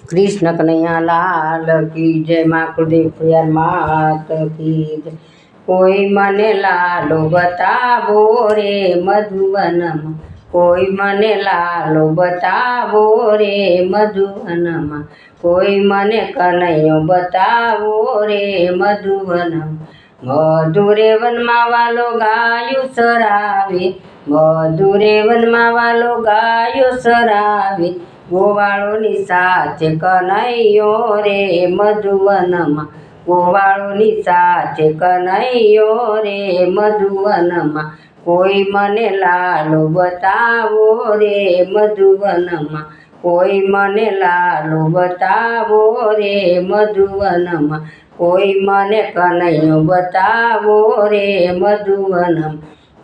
कृष्ण कन्हैया लाल की जय। माँ कुलदेव प्रियार मात की जय। कोई मने लालो बतावो रे मधुवनमा, कोई मने लालो बतावो रे मधुवनमा, कोई मने कन्हैयो बतावो रे मधुवनमा। मधुरे वनमा वालो गायो सरावे, मधुरे वनमा वालो गायो सरावे, गोवाळोनी साचे कन्हैयो रे मधुवनमा, गोवाळोनी साचे कन्हैयो रे मधुवनमा, कोई मने लालो बतावो रे मधुवनमा, कोई मने लालो बतावो रे मधुवनमा, कोई मने कन्हैयो बतावो रे मधुवनमा।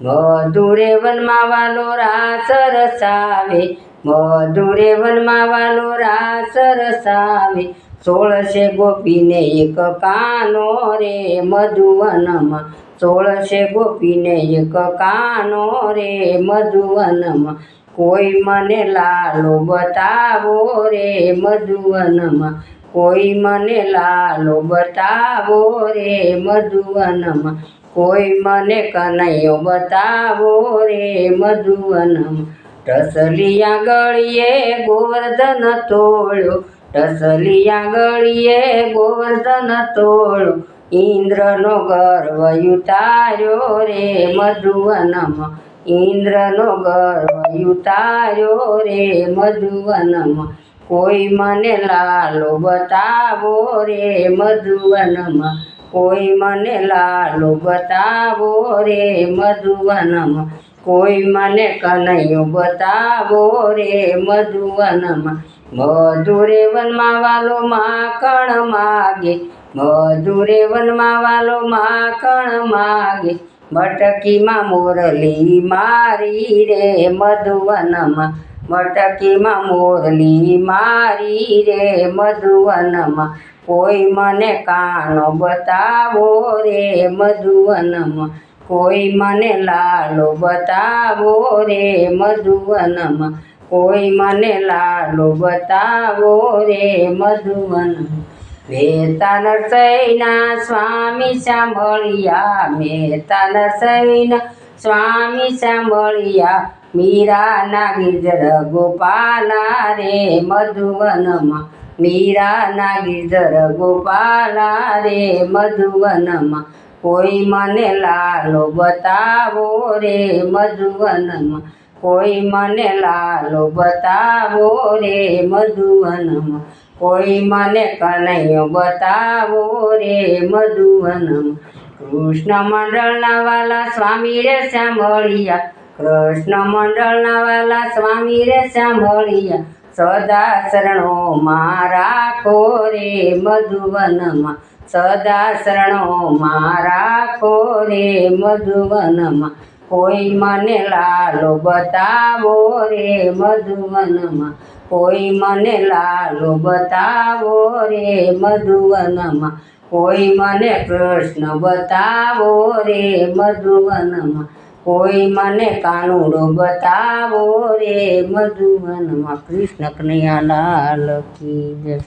मधुरे वनमा वालो रास रसावे, मधुरे वनमा वालो रास रसावे, 16 गोपीने एक कानो रे मधुवनमा, 16 गोपीने एक कानो रे मधुवनमा, कोई मने लालो बतावो रे मधुवनमा, कोई मने लालो बतावो रे मधुवनमा, कोई मने कन्हैयो बतावो रे मधुवनमा। टसलिया गळिए गोवर्धन तोळ्यो, टसलिया गळिए गोवर्धन तोळ्यो, इंद्रनो गर्व उतार्यो रे मधुवनमा, इंद्रनो गर्व उतार्यो रे मधुवनमा, कोई मने लालो बतावो रे मधुवनमा, कोई मने लालो बतावो रे मधुवनमा, कोई मने कन्हैयो बतावो रे मधुवनमा। मधुरे वनमा वालो माखण मागे, मधुरे वनमा वालो माखण मागे, मटकी मां मोरली मारी रे मधुवनमा, मटकी मां मोरली मारी रे मधुवनमा, कोई मने कानो बतावो रे मधुवनमा, कोई मने लालो बतावो रे मधुवनमा, कोई मने लालो बतावो रे मधुवनमा। मेहता नरसैना स्वामी सांभळिया, मेहता नरसैना स्वामी सांभळिया, मीरा ना गिरधर गोपाला रे मधुवनमा, मीरा ना गिरधर गोपाला रे मधुवनमा, कोई मने लालो बतावो रे मधुवनमा, कोई मने लालो बतावो रे मधुवनमा, कोई मने कन्हैयो बतावो रे मधुवनमा। कृष्ण मंडलना वाला स्वामी रे सांभळिया, कृष्ण मंडलना वाला स्वामी रे सांभळिया, सदा शरणो मां राखो रे मधुवनमा, सदा शरणो मां राखो रे मधुवनमा, कोई मने लालो बतावो रे मधुवनमा, कोई मने लालो बतावो रे मधुवनमा, कोई मने कृष्ण बतावो रे मधुवनमा, कोई मने कानुड़ो बतावो रे मधुवनमा। कृष्ण कन्हैया लाल की जय।